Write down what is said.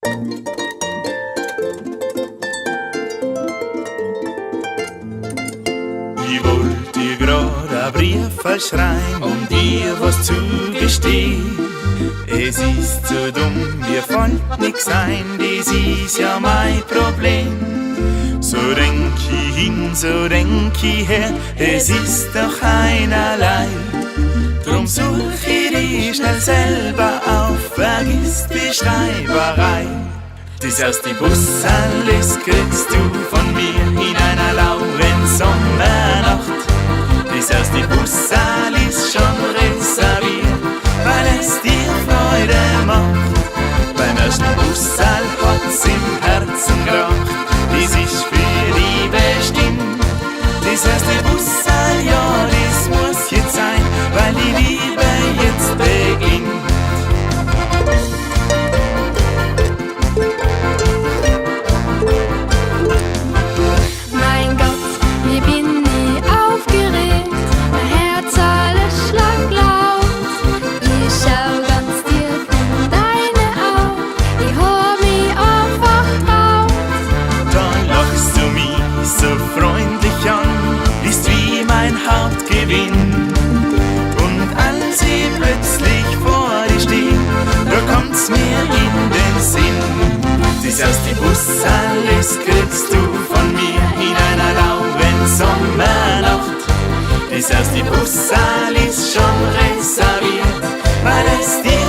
Ich wollte dir grad ein Brief schreiben, um dir was zugestehen. Es ist so dumm, mir fällt nix ein, das ist ja mein Problem. So denk ich hin, so denk ich her, es ist doch einerlei. Drum such ich dich schnell selber auf, vergiss die Schreiberei. Das erste Busserlis kriegst du von mir in einer lauen Sommernacht. Das erste Busserl ist schon reserviert, weil es dir Freude macht. Beim ersten Busserl hat's im Herzen geracht, das ist für die bestimmt. Das erste Busserl, ja, das muss jetzt sein, weil die Liebe jetzt beginnt. Mein Gott, wie bin ich aufgeregt, mein Herz alles schlägt laut. Ich schau ganz tief in deine Augen, ich hab mich einfach traut. Dann lachst du mich so freundlich an, bist wie mein Hauptgewinn. Und als ich plötzlich vor dir steh, da kommt's mir in den Sinn. Das erste Busserl, das kriegst du von mir in einer lauen Sommernacht. Das erste Busserl ist schon reserviert, weil es dir